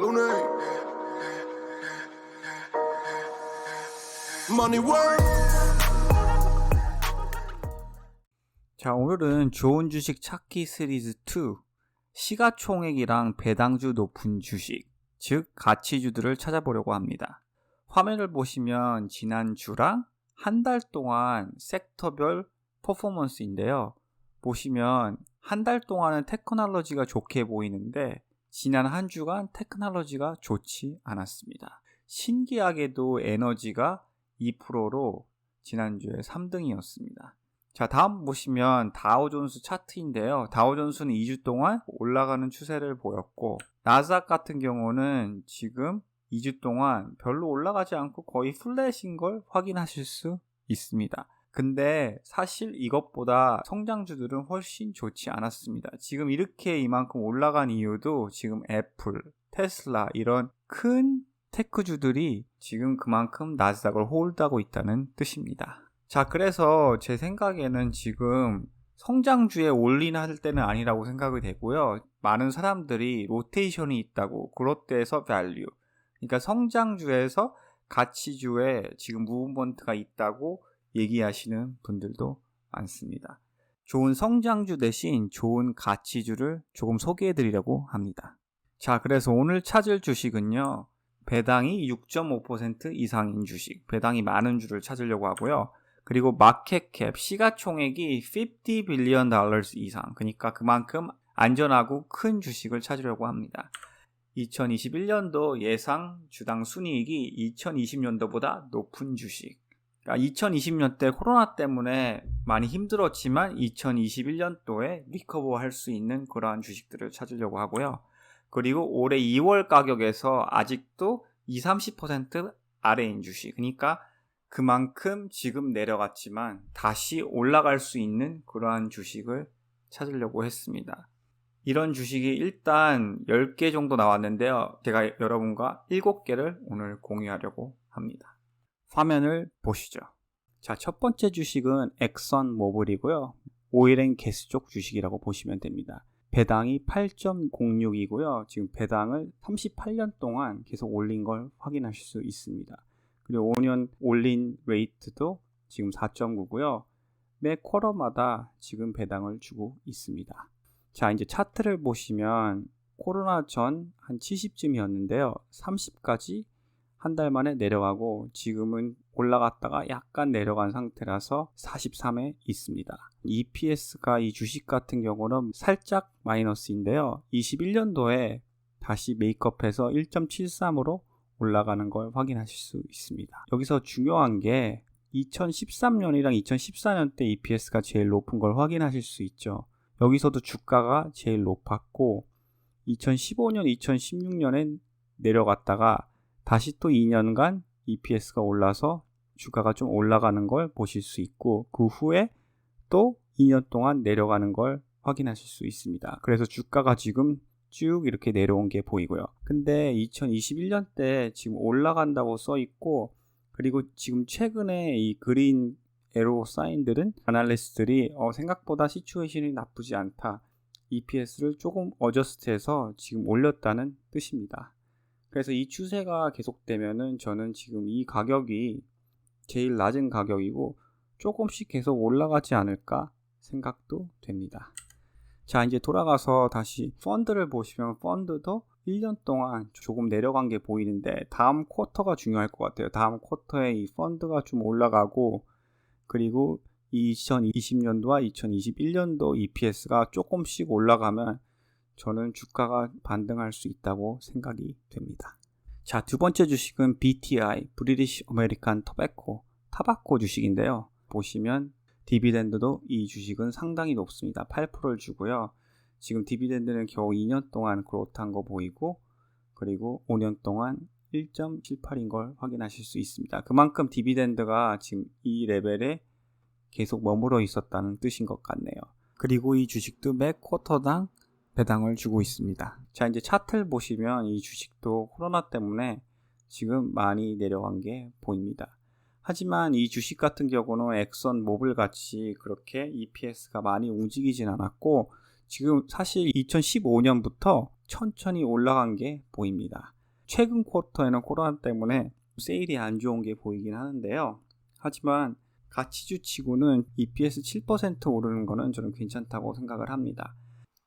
Luna. Money work. 자, 오늘은 좋은 주식 찾기 시리즈 2 시가총액이랑 배당주 높은 주식, 즉 가치주들을 찾아보려고 합니다. 화면을 보시면 지난주랑 한 달 동안 섹터별 퍼포먼스인데요. 보시면 한 달 동안은 테크놀로지가 좋게 보이는데 지난 한 주간 테크놀로지가 좋지 않았습니다. 신기하게도 에너지가 2%로 지난주에 3등이었습니다. 자, 다음 보시면 다우존스 차트인데요. 다우존스는 2주 동안 올라가는 추세를 보였고 나스닥 같은 경우는 지금 2주 동안 별로 올라가지 않고 거의 플랫인 걸 확인하실 수 있습니다. 근데 사실 이것보다 성장주들은 훨씬 좋지 않았습니다. 지금 이렇게 이만큼 올라간 이유도 지금 애플, 테슬라 이런 큰 테크주들이 지금 그만큼 나스닥을 홀드하고 있다는 뜻입니다. 자, 그래서 제 생각에는 지금 성장주에 올인할 때는 아니라고 생각이 되고요. 많은 사람들이 로테이션이 있다고, 그롯데에서 밸류, 그러니까 성장주에서 가치주에 지금 무브먼트가 있다고 얘기하시는 분들도 많습니다. 좋은 성장주 대신 좋은 가치주를 조금 소개해 드리려고 합니다. 자, 그래서 오늘 찾을 주식은요, 배당이 6.5% 이상인 주식, 배당이 많은 주를 찾으려고 하고요. 그리고 마켓캡, 시가총액이 $50 billion 이상, 그러니까 그만큼 안전하고 큰 주식을 찾으려고 합니다. 2021년도 예상 주당 순이익이 2020년도보다 높은 주식. 그러니까 2020년 때 코로나 때문에 많이 힘들었지만 2021년도에 리커버할 수 있는 그러한 주식들을 찾으려고 하고요. 그리고 올해 2월 가격에서 아직도 20-30% 아래인 주식, 그러니까 그만큼 지금 내려갔지만 다시 올라갈 수 있는 그러한 주식을 찾으려고 했습니다. 이런 주식이 일단 10개 정도 나왔는데요. 제가 여러분과 7개를 오늘 공유하려고 합니다. 화면을 보시죠. 자, 첫 번째 주식은 엑선 모빌이고요. 오일앤게스 쪽 주식이라고 보시면 됩니다. 배당이 8.06이고요. 지금 배당을 38년 동안 계속 올린 걸 확인하실 수 있습니다. 그리고 5년 올린 레이트도 지금 4.9고요. 매 쿼터마다 지금 배당을 주고 있습니다. 자, 이제 차트를 보시면 코로나 전 한 70쯤이었는데요. 30까지 한 달 만에 내려가고 지금은 올라갔다가 약간 내려간 상태라서 43에 있습니다. EPS가 이 주식 같은 경우는 살짝 마이너스인데요. 21년도에 다시 메이크업해서 1.73으로 올라가는 걸 확인하실 수 있습니다. 여기서 중요한 게 2013년이랑 2014년 때 EPS가 제일 높은 걸 확인하실 수 있죠. 여기서도 주가가 제일 높았고 2015년, 2016년엔 내려갔다가 다시 또 2년간 EPS가 올라서 주가가 좀 올라가는 걸 보실 수 있고 그 후에 또 2년 동안 내려가는 걸 확인하실 수 있습니다. 그래서 주가가 지금 쭉 이렇게 내려온 게 보이고요. 근데 2021년 때 지금 올라간다고 써 있고 그리고 지금 최근에 이 그린 에로 사인들은 아날리스트들이 생각보다 시츄에이션이 나쁘지 않다. EPS를 조금 어저스트해서 지금 올렸다는 뜻입니다. 그래서 이 추세가 계속되면은 저는 지금 이 가격이 제일 낮은 가격이고 조금씩 계속 올라가지 않을까 생각도 됩니다. 자, 이제 돌아가서 다시 펀드를 보시면 펀드도 1년 동안 조금 내려간 게 보이는데 다음 쿼터가 중요할 것 같아요. 다음 쿼터에 이 펀드가 좀 올라가고 그리고 2020년도와 2021년도 EPS가 조금씩 올라가면 저는 주가가 반등할 수 있다고 생각이 됩니다. 자, 두 번째 주식은 BTI, 브리티시 아메리칸 토베코, 타바코 주식인데요. 보시면 디비덴드도 이 주식은 상당히 높습니다. 8%를 주고요. 지금 디비덴드는 겨우 2년 동안 그렇다는 거 보이고 그리고 5년 동안 1.78인 걸 확인하실 수 있습니다. 그만큼 디비덴드가 지금 이 레벨에 계속 머물러 있었다는 뜻인 것 같네요. 그리고 이 주식도 매 쿼터당 배당을 주고 있습니다. 자, 이제 차트를 보시면 이 주식도 코로나 때문에 지금 많이 내려간 게 보입니다. 하지만 이 주식 같은 경우는 엑선 모빌 같이 그렇게 EPS가 많이 움직이진 않았고 지금 사실 2015년부터 천천히 올라간 게 보입니다. 최근 쿼터에는 코로나 때문에 세일이 안 좋은 게 보이긴 하는데요. 하지만 가치주 치고는 EPS 7% 오르는 거는 저는 괜찮다고 생각을 합니다.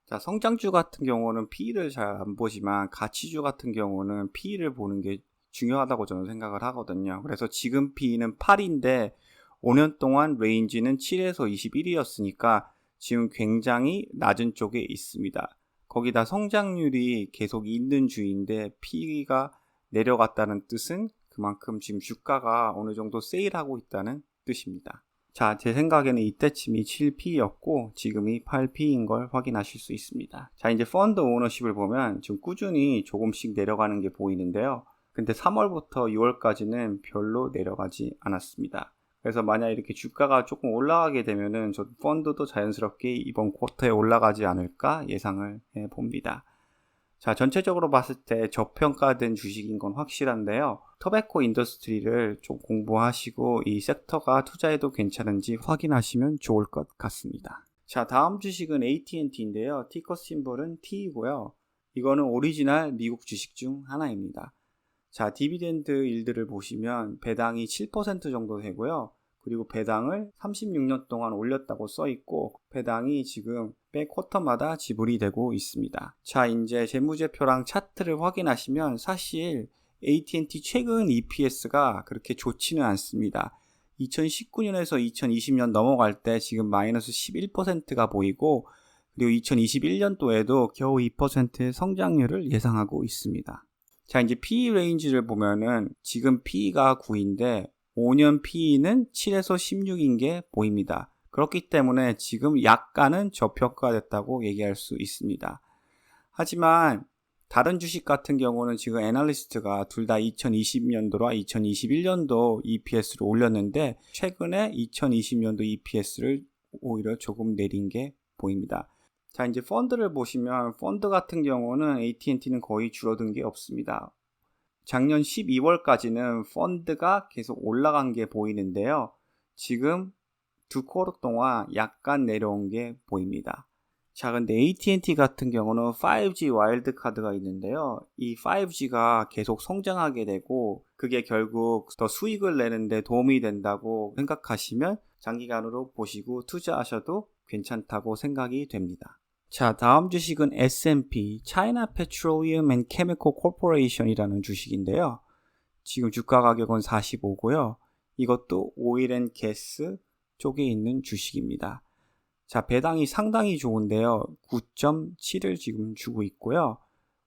자, 성장주 같은 경우는 P를 잘 안 보지만 가치주 같은 경우는 P를 보는 게 중요하다고 저는 생각을 하거든요. 그래서 지금 P는 8인데 5년 동안 레인지는 7에서 21이었으니까 지금 굉장히 낮은 쪽에 있습니다. 거기다 성장률이 계속 있는 주인데 P가 내려갔다는 뜻은 그만큼 지금 주가가 어느 정도 세일하고 있다는 뜻입니다. 자, 제 생각에는 이때쯤이 7P였고 지금이 8P인 걸 확인하실 수 있습니다. 자, 이제 펀드 오너십을 보면 지금 꾸준히 조금씩 내려가는 게 보이는데요. 근데 3월부터 6월까지는 별로 내려가지 않았습니다. 그래서 만약 이렇게 주가가 조금 올라가게 되면은 저 펀드도 자연스럽게 이번 쿼터에 올라가지 않을까 예상을 해봅니다. 자, 전체적으로 봤을 때 저평가된 주식인 건 확실한데요. 토베코 인더스트리를 좀 공부하시고 이 섹터가 투자해도 괜찮은지 확인하시면 좋을 것 같습니다. 자, 다음 주식은 AT&T인데요. 티커 심볼은 T이고요. 이거는 오리지널 미국 주식 중 하나입니다. 자, 디비덴드 일들을 보시면 배당이 7% 정도 되고요. 그리고 배당을 36년 동안 올렸다고 써 있고 배당이 지금 매 쿼터마다 지불이 되고 있습니다. 자, 이제 재무제표랑 차트를 확인하시면 사실 AT&T 최근 EPS가 그렇게 좋지는 않습니다. 2019년에서 2020년 넘어갈 때 지금 마이너스 11%가 보이고 그리고 2021년도에도 겨우 2%의 성장률을 예상하고 있습니다. 자, 이제 PE 레인지를 보면은 지금 PE가 9인데 5년 PE는 7에서 16인 게 보입니다. 그렇기 때문에 지금 약간은 저평가됐다고 얘기할 수 있습니다. 하지만 다른 주식 같은 경우는 지금 애널리스트가 둘 다 2020년도와 2021년도 EPS를 올렸는데 최근에 2020년도 EPS를 오히려 조금 내린 게 보입니다. 자, 이제 펀드를 보시면 펀드 같은 경우는 AT&T는 거의 줄어든 게 없습니다. 작년 12월까지는 펀드가 계속 올라간 게 보이는데요. 지금 두 쿼터 동안 약간 내려온 게 보입니다. 자, 근데 AT&T 같은 경우는 5G 와일드 카드가 있는데요. 이 5G가 계속 성장하게 되고 그게 결국 더 수익을 내는데 도움이 된다고 생각하시면 장기간으로 보시고 투자하셔도 괜찮다고 생각이 됩니다. 자, 다음 주식은 S&P, China Petroleum and Chemical Corporation이라는 주식인데요. 지금 주가 가격은 45고요. 이것도 오일 앤 가스 쪽에 있는 주식입니다. 자, 배당이 상당히 좋은데요. 9.7을 지금 주고 있고요.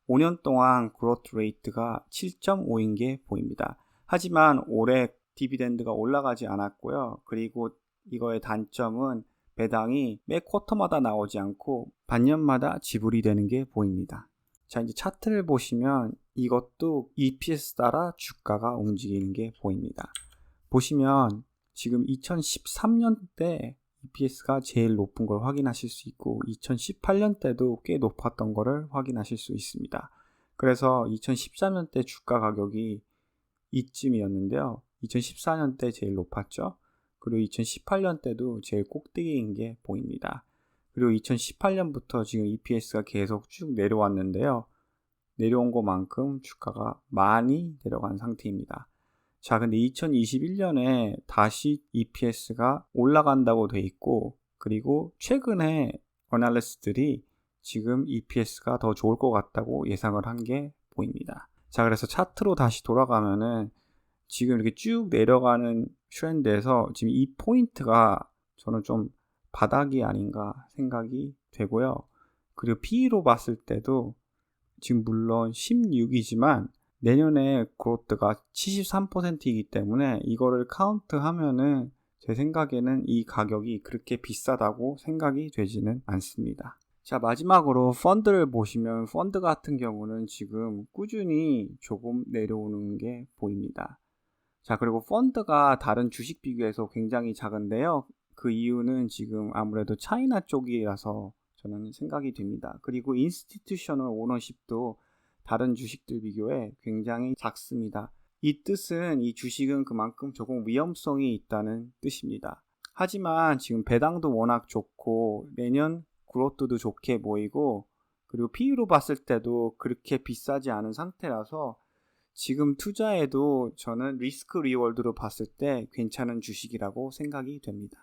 5년 동안 그로트 레이트가 7.5인 게 보입니다. 하지만 올해 디비덴드가 올라가지 않았고요. 그리고 이거의 단점은 배당이 매 쿼터마다 나오지 않고 반년마다 지불이 되는 게 보입니다. 자, 이제 차트를 보시면 이것도 EPS 따라 주가가 움직이는 게 보입니다. 보시면 지금 2013년 때 EPS가 제일 높은 걸 확인하실 수 있고 2018년 때도 꽤 높았던 거를 확인하실 수 있습니다. 그래서 2014년 때 주가 가격이 이쯤이었는데요. 2014년 때 제일 높았죠. 그리고 2018년 때도 제일 꼭대기인 게 보입니다. 그리고 2018년부터 지금 EPS가 계속 쭉 내려왔는데요. 내려온 것만큼 주가가 많이 내려간 상태입니다. 자, 근데 2021년에 다시 EPS가 올라간다고 돼 있고 그리고 최근에 어널리스트들이 지금 EPS가 더 좋을 것 같다고 예상을 한 게 보입니다. 자, 그래서 차트로 다시 돌아가면은 지금 이렇게 쭉 내려가는 트렌드에서 지금 이 포인트가 저는 좀 바닥이 아닌가 생각이 되고요. 그리고 PE로 봤을 때도 지금 물론 16이지만 내년에 그로트가 73%이기 때문에 이거를 카운트하면은 제 생각에는 이 가격이 그렇게 비싸다고 생각이 되지는 않습니다. 자, 마지막으로 펀드를 보시면 펀드 같은 경우는 지금 꾸준히 조금 내려오는 게 보입니다. 자, 그리고 펀드가 다른 주식 비교해서 굉장히 작은데요. 그 이유는 지금 아무래도 차이나 쪽이라서 저는 생각이 됩니다. 그리고 인스티튜셔널 오너십도 다른 주식들 비교에 굉장히 작습니다. 이 뜻은 이 주식은 그만큼 조금 위험성이 있다는 뜻입니다. 하지만 지금 배당도 워낙 좋고 내년 그로트도 좋게 보이고 그리고 PE로 봤을 때도 그렇게 비싸지 않은 상태라서 지금 투자해도 저는 리스크 리월드로 봤을 때 괜찮은 주식이라고 생각이 됩니다.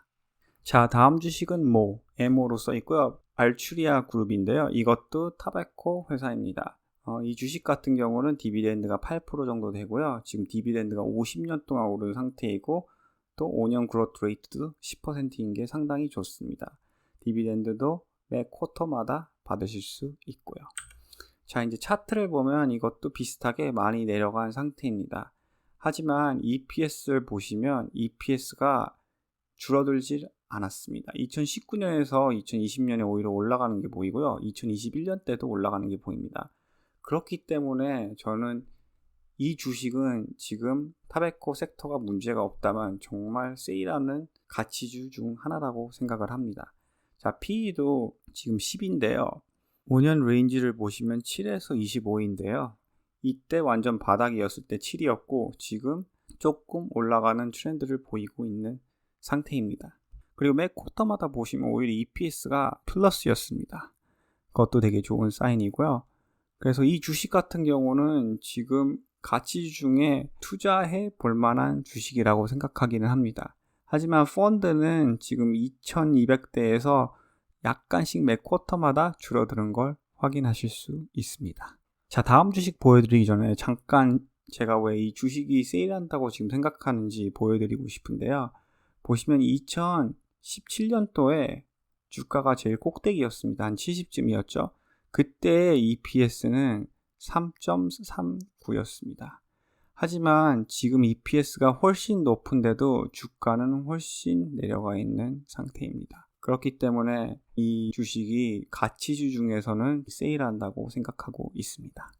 자, 다음 주식은 MO로 써 있고요. 알추리아 그룹인데요. 이것도 타베코 회사입니다. 이 주식 같은 경우는 디비덴드가 8% 정도 되고요. 지금 디비덴드가 50년 동안 오른 상태이고 또 5년 그로트 레이트도 10%인 게 상당히 좋습니다. 디비덴드도 매 쿼터마다 받으실 수 있고요. 자, 이제 차트를 보면 이것도 비슷하게 많이 내려간 상태입니다. 하지만 EPS를 보시면 EPS가 줄어들질 않았습니다. 2019년에서 2020년에 오히려 올라가는 게 보이고요. 2021년 때도 올라가는 게 보입니다. 그렇기 때문에 저는 이 주식은 지금 타베코 섹터가 문제가 없다면 정말 세일하는 가치주 중 하나라고 생각을 합니다. 자, PE도 지금 10인데요. 5년 레인지를 보시면 7에서 25인데요. 이때 완전 바닥이었을 때 7이었고 지금 조금 올라가는 트렌드를 보이고 있는 상태입니다. 그리고 매 쿼터마다 보시면 오히려 EPS가 플러스였습니다. 그것도 되게 좋은 사인이고요. 그래서 이 주식 같은 경우는 지금 가치 중에 투자해 볼 만한 주식이라고 생각하기는 합니다. 하지만 펀드는 지금 2200대에서 약간씩 매 쿼터마다 줄어드는 걸 확인하실 수 있습니다. 자, 다음 주식 보여드리기 전에 잠깐 제가 왜 이 주식이 세일한다고 지금 생각하는지 보여드리고 싶은데요. 보시면 2017년도에 주가가 제일 꼭대기였습니다. 한 70쯤이었죠. 그때 EPS는 3.39였습니다. 하지만 지금 EPS가 훨씬 높은데도 주가는 훨씬 내려가 있는 상태입니다. 그렇기 때문에 이 주식이 가치주 중에서는 세일한다고 생각하고 있습니다.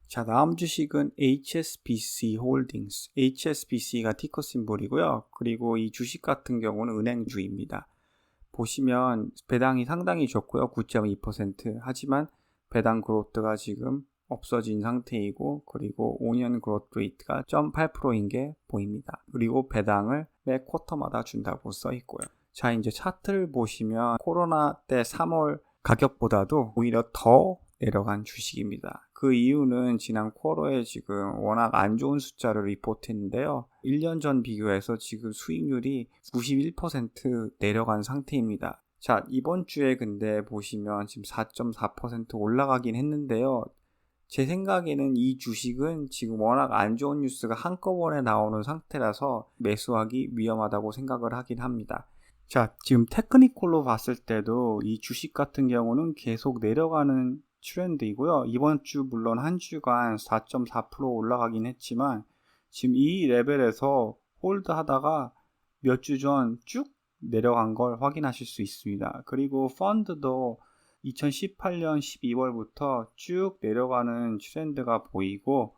자, 다음 주식은 HSBC 홀딩스. HSBC가 티커 심볼이고요. 그리고 이 주식 같은 경우는 은행주입니다. 보시면 배당이 상당히 좋고요. 9.2%. 하지만 배당 그로트가 지금 없어진 상태이고 그리고 5년 그로트 레이트가 0.8%인 게 보입니다. 그리고 배당을 매 쿼터마다 준다고 써 있고요. 자, 이제 차트를 보시면 코로나 때 3월 가격보다도 오히려 더 내려간 주식입니다. 그 이유는 지난 쿼터에 지금 워낙 안 좋은 숫자를 리포트했는데요. 1년 전 비교해서 지금 수익률이 91% 내려간 상태입니다. 자, 이번 주에 근데 보시면 지금 4.4% 올라가긴 했는데요. 제 생각에는 이 주식은 지금 워낙 안 좋은 뉴스가 한꺼번에 나오는 상태라서 매수하기 위험하다고 생각을 하긴 합니다. 자, 지금 테크니컬로 봤을 때도 이 주식 같은 경우는 계속 내려가는 트렌드이고요. 이번 주 물론 한 주간 4.4% 올라가긴 했지만 지금 이 레벨에서 홀드 하다가 몇 주 전 쭉 내려간 걸 확인하실 수 있습니다. 그리고 펀드도 2018년 12월부터 쭉 내려가는 트렌드가 보이고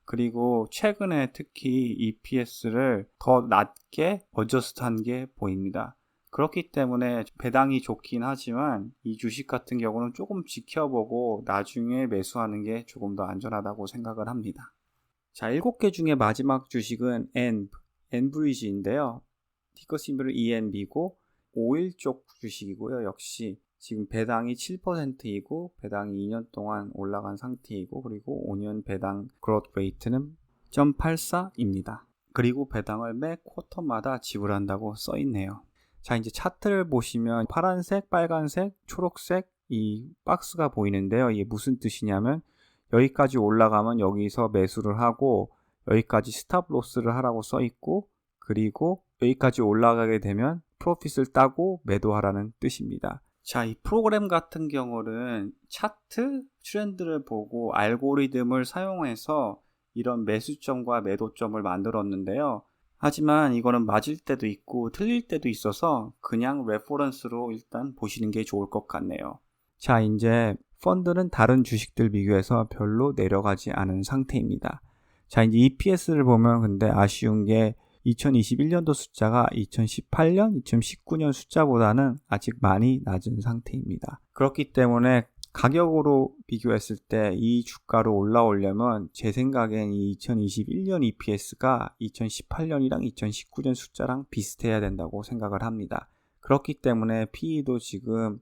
그리고 최근에 특히 EPS를 더 낮게 어저스트한 게 보입니다. 그렇기 때문에 배당이 좋긴 하지만 이 주식 같은 경우는 조금 지켜보고 나중에 매수하는 게 조금 더 안전하다고 생각을 합니다. 자, 7개 중에 마지막 주식은 엔브리지인데요. 티커 심볼은 ENB고 5일 쪽 주식이고요. 역시 지금 배당이 7%이고 배당이 2년 동안 올라간 상태이고 그리고 5년 배당 그로트 레이트는 0.84입니다. 그리고 배당을 매 쿼터마다 지불한다고 써 있네요. 자, 이제 차트를 보시면 파란색, 빨간색, 초록색 이 박스가 보이는데요. 이게 무슨 뜻이냐면 여기까지 올라가면 여기서 매수를 하고 여기까지 스탑 로스를 하라고 써 있고 그리고 여기까지 올라가게 되면 프로핏을 따고 매도하라는 뜻입니다. 자, 이 프로그램 같은 경우는 차트 트렌드를 보고 알고리즘을 사용해서 이런 매수점과 매도점을 만들었는데요. 하지만 이거는 맞을 때도 있고 틀릴 때도 있어서 그냥 레퍼런스로 일단 보시는 게 좋을 것 같네요. 자, 이제 펀드는 다른 주식들 비교해서 별로 내려가지 않은 상태입니다. 자, 이제 EPS를 보면 근데 아쉬운 게 2021년도 숫자가 2018년, 2019년 숫자보다는 아직 많이 낮은 상태입니다. 그렇기 때문에 가격으로 비교했을 때 이 주가로 올라오려면 제 생각엔 이 2021년 EPS가 2018년이랑 2019년 숫자랑 비슷해야 된다고 생각을 합니다. 그렇기 때문에 PE도 지금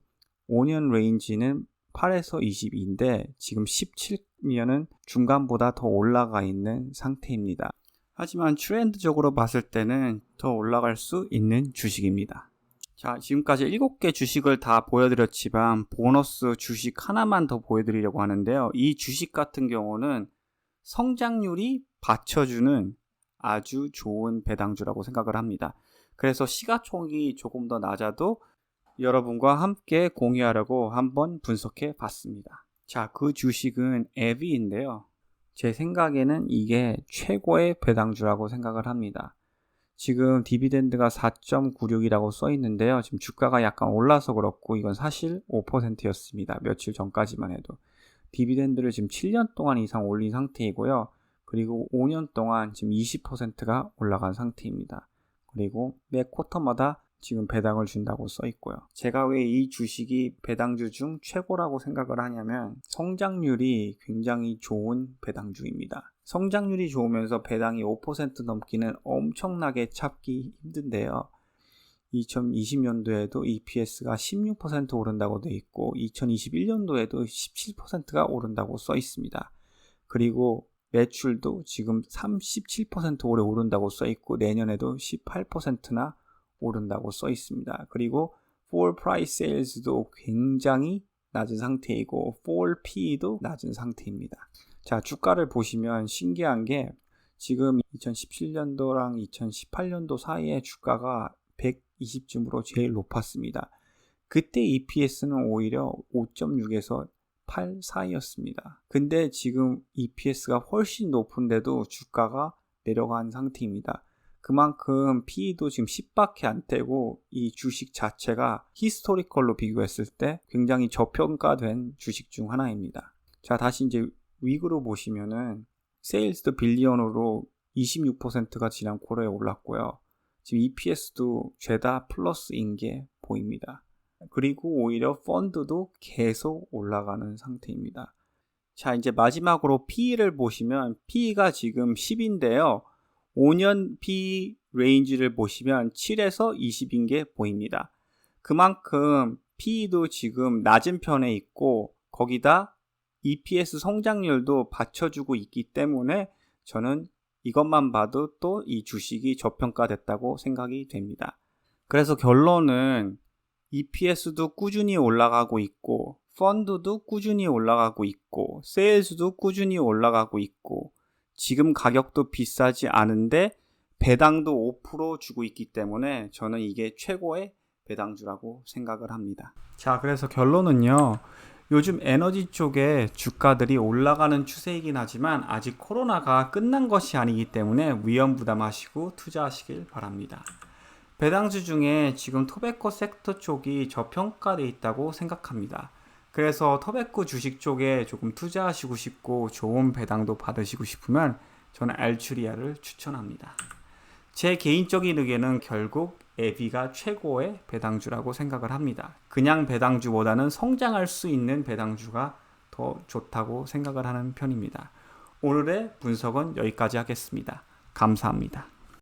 5년 레인지는 18에서 22인데 지금 17면은 중간보다 더 올라가 있는 상태입니다. 하지만 트렌드적으로 봤을 때는 더 올라갈 수 있는 주식입니다. 자, 지금까지 7개 주식을 다 보여드렸지만 보너스 주식 하나만 더 보여드리려고 하는데요. 이 주식 같은 경우는 성장률이 받쳐주는 아주 좋은 배당주라고 생각을 합니다. 그래서 시가총액이 조금 더 낮아도 여러분과 함께 공유하려고 한번 분석해 봤습니다. 자, 그 주식은 에비인데요. 제 생각에는 이게 최고의 배당주라고 생각을 합니다. 지금 디비덴드가 4.96이라고 써 있는데요. 지금 주가가 약간 올라서 그렇고 이건 사실 5%였습니다. 며칠 전까지만 해도. 디비덴드를 지금 7년 동안 이상 올린 상태이고요. 그리고 5년 동안 지금 20%가 올라간 상태입니다. 그리고 매 쿼터마다 지금 배당을 준다고 써 있고요. 제가 왜 이 주식이 배당주 중 최고라고 생각을 하냐면 성장률이 굉장히 좋은 배당주입니다. 성장률이 좋으면서 배당이 5% 넘기는 엄청나게 찾기 힘든데요. 2020년도에도 EPS가 16% 오른다고 돼 있고 2021년도에도 17%가 오른다고 써 있습니다. 그리고 매출도 지금 37% 올해 오른다고 써 있고 내년에도 18%나 오른다고 써 있습니다. 그리고 Forward Price Sales도 굉장히 낮은 상태이고 Forward PE도 낮은 상태입니다. 자, 주가를 보시면 신기한 게 지금 2017년도랑 2018년도 사이에 주가가 120쯤으로 제일 높았습니다. 그때 EPS는 오히려 5.6에서 8 사이였습니다. 근데 지금 EPS가 훨씬 높은데도 주가가 내려간 상태입니다. 그만큼 PE도 지금 10밖에 안 되고 이 주식 자체가 히스토리컬로 비교했을 때 굉장히 저평가된 주식 중 하나입니다. 자, 다시 이제 위그로 보시면은 세일즈도 빌리언으로 26%가 지난 쿼터에 올랐고요. 지금 EPS도 죄다 플러스인 게 보입니다. 그리고 오히려 펀드도 계속 올라가는 상태입니다. 자, 이제 마지막으로 PE를 보시면 PE가 지금 10인데요. 5년 PE 레인지를 보시면 7에서 20인 게 보입니다. 그만큼 PE도 지금 낮은 편에 있고 거기다 EPS 성장률도 받쳐주고 있기 때문에 저는 이것만 봐도 또 이 주식이 저평가됐다고 생각이 됩니다. 그래서 결론은 EPS도 꾸준히 올라가고 있고 펀드도 꾸준히 올라가고 있고 세일즈도 꾸준히 올라가고 있고 지금 가격도 비싸지 않은데 배당도 5% 주고 있기 때문에 저는 이게 최고의 배당주라고 생각을 합니다. 자, 그래서 결론은요. 요즘 에너지 쪽에 주가들이 올라가는 추세이긴 하지만 아직 코로나가 끝난 것이 아니기 때문에 위험 부담하시고 투자하시길 바랍니다. 배당주 중에 지금 토베코 섹터 쪽이 저평가되어 있다고 생각합니다. 그래서 토베코 주식 쪽에 조금 투자하시고 싶고 좋은 배당도 받으시고 싶으면 저는 알추리아를 추천합니다. 제 개인적인 의견은 결국 에비가 최고의 배당주라고 생각을 합니다. 그냥 배당주보다는 성장할 수 있는 배당주가 더 좋다고 생각을 하는 편입니다. 오늘의 분석은 여기까지 하겠습니다. 감사합니다.